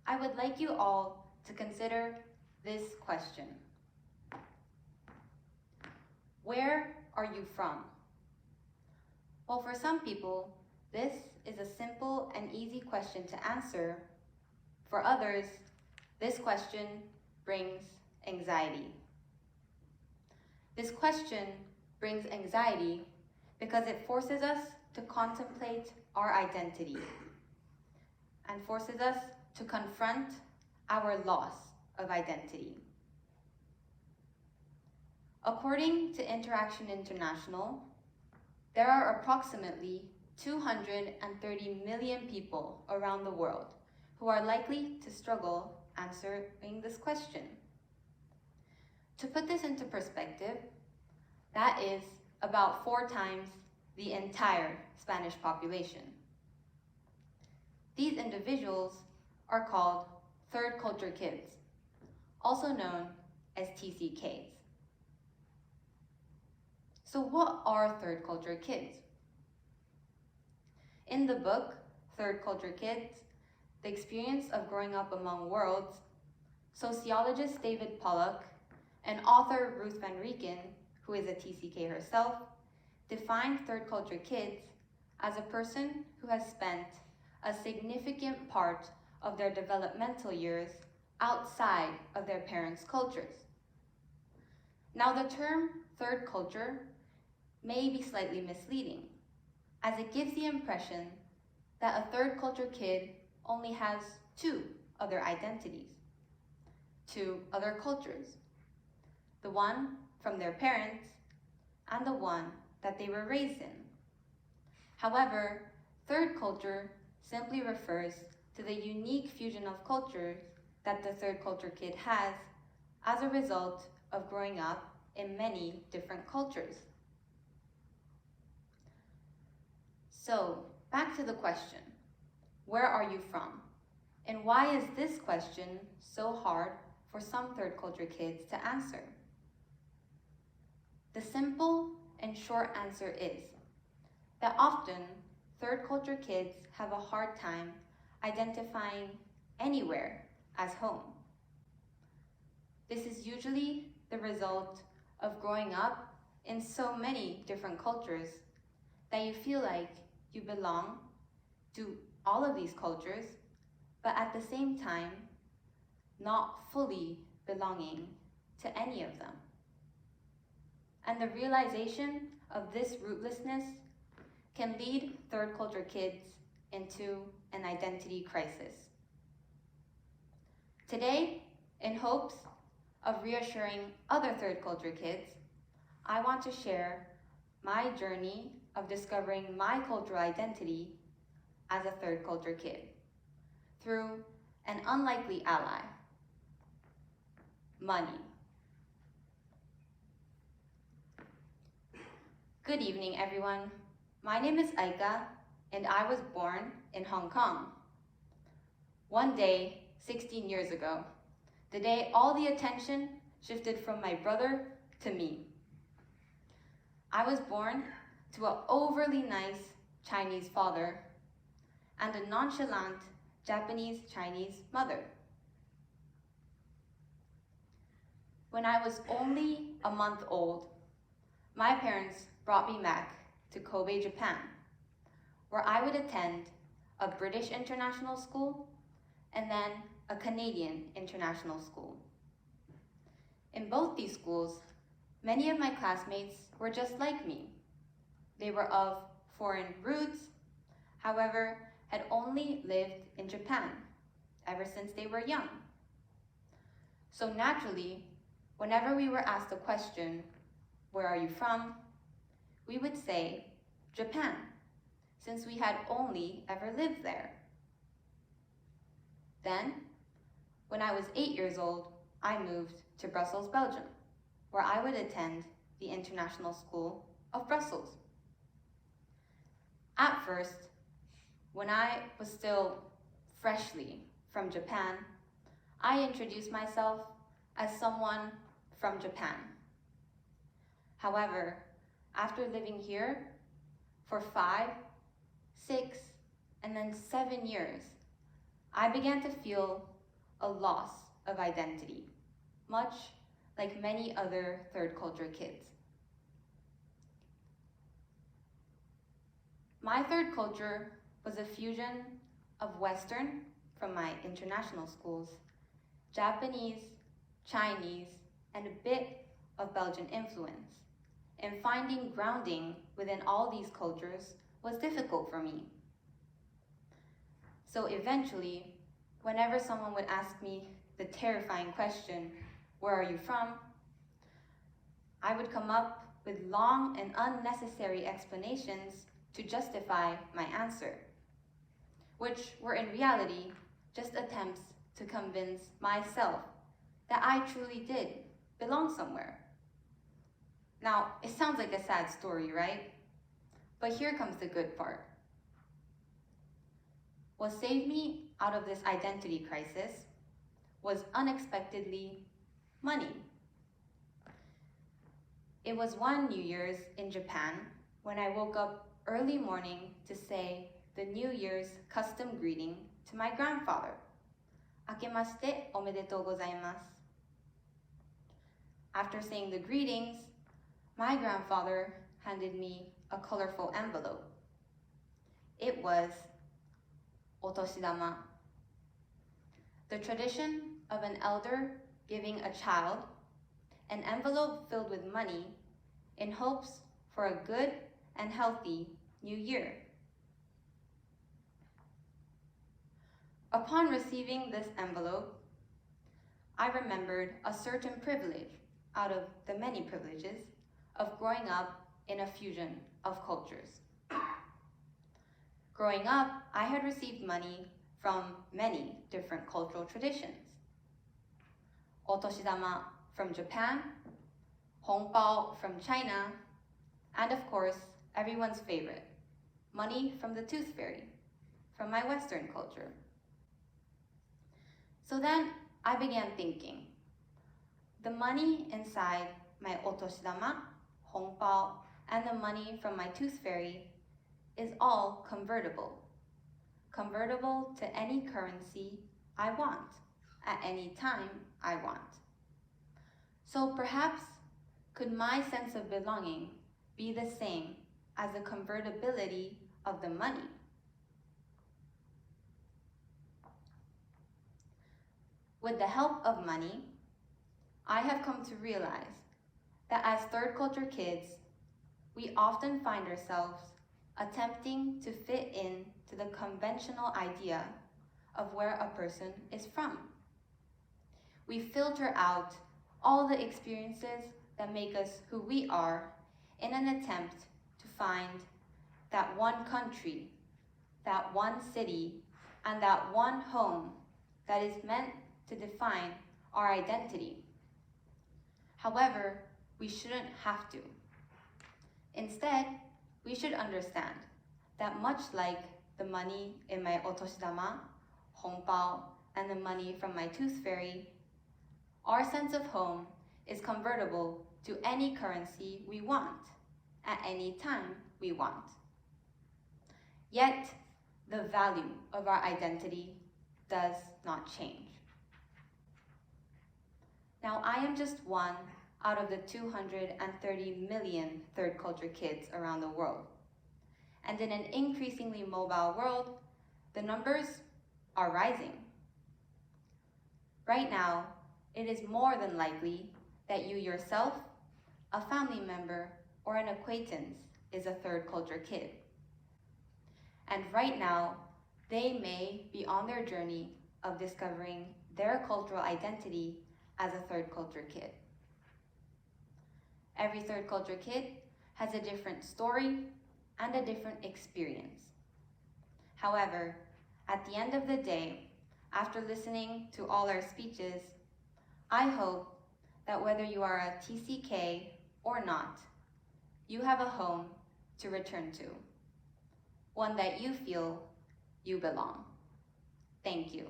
I would like you all to consider this question. Where are you from? Well, for some people, this is a simple and easy question to answer. For others, this question brings anxiety. This question brings anxiety because it forces us to contemplate our identity and forces us to confront our loss of identity. According to Interaction International, there are approximately 230 million people around the world who are likely to struggle answering this question. To put this into perspective, that is about 4 times the entire Spanish population. These individuals are called third culture kids, also known as TCKs. So what are third culture kids? In the book, Third Culture Kids, The Experience of Growing Up Among Worlds, sociologist David Pollock and author Ruth Van Reken, who is a TCK herself, defined third culture kids as a person who has spent a significant part of their developmental years outside of their parents' cultures. Now, the term third culture may be slightly misleading, as it gives the impression that a third culture kid only has 2 other identities, 2 other cultures, the one from their parents and the one that they were raised in. However, third culture simply refers to the unique fusion of cultures that the third culture kid has as a result of growing up in many different cultures. So, back to the question, where are you from? And why is this question so hard for some third culture kids to answer? The simple and short answer is that often third culture kids have a hard time identifying anywhere as home. This is usually the result of growing up in so many different cultures that you feel like you belong to all of these cultures, but at the same time, not fully belonging to any of them. And the realization of this rootlessness can lead third culture kids into an identity crisis. Today, in hopes of reassuring other third culture kids, I want to share my journey of discovering my cultural identity as a third culture kid through an unlikely ally, money. Good evening, everyone. My name is Aika, and I was born in Hong Kong. One day, 16 years ago, the day all the attention shifted from my brother to me. I was born to an overly nice Chinese father and a nonchalant Japanese-Chinese mother. When I was only a month old, my parents brought me back to Kobe, Japan, where I would attend a British international school and then a Canadian international school. In both these schools, many of my classmates were just like me. They were of foreign roots, however, had only lived in Japan ever since they were young. So naturally, whenever we were asked the question, "Where are you from?" we would say, "Japan," since we had only ever lived there. Then, when I was 8 years old, I moved to Brussels, Belgium, where I would attend the International School of Brussels. At first, when I was still freshly from Japan, I introduced myself as someone from Japan. However, after living here for 5, 6, and then 7 years, I began to feel a loss of identity, much like many other third culture kids. My third culture was a fusion of Western from my international schools, Japanese, Chinese, and a bit of Belgian influence. And finding grounding within all these cultures was difficult for me. So eventually, whenever someone would ask me the terrifying question, "Where are you from?" I would come up with long and unnecessary explanations to justify my answer, which were in reality just attempts to convince myself that I truly did belong somewhere. Now, it sounds like a sad story, right? But here comes the good part. What saved me out of this identity crisis was unexpectedly money. It was one New Year's in Japan when I woke up early morning to say the New Year's custom greeting to my grandfather. "Akemashite omedetou gozaimasu." After saying the greetings, my grandfather handed me a colorful envelope. It was otoshidama, the tradition of an elder giving a child an envelope filled with money in hopes for a good and healthy new year. Upon receiving this envelope, I remembered a certain privilege out of the many privileges of growing up in a fusion of cultures. Growing up, I had received money from many different cultural traditions. Otoshidama from Japan, hongbao from China, and of course, everyone's favorite, money from the tooth fairy, from my Western culture. So then I began thinking, the money inside my otoshidama, hongbao, and the money from my tooth fairy is all convertible. Convertible to any currency I want, at any time I want. So perhaps, could my sense of belonging be the same as the convertibility of the money? With the help of money, I have come to realize that as third culture kids, we often find ourselves attempting to fit in to the conventional idea of where a person is from. We filter out all the experiences that make us who we are in an attempt to find that one country, that one city, and that one home that is meant to define our identity. However, we shouldn't have to. Instead, we should understand that much like the money in my otoshidama, hongbao, and the money from my tooth fairy, our sense of home is convertible to any currency we want, at any time we want. Yet, the value of our identity does not change. Now, I am just one out of the 230 million third culture kids around the world. And in an increasingly mobile world, the numbers are rising. Right now, it is more than likely that you yourself, a family member, or an acquaintance is a third culture kid. And right now, they may be on their journey of discovering their cultural identity as a third culture kid. Every third culture kid has a different story and a different experience. However, at the end of the day, after listening to all our speeches, I hope that whether you are a TCK or not, you have a home to return to, one that you feel you belong. Thank you.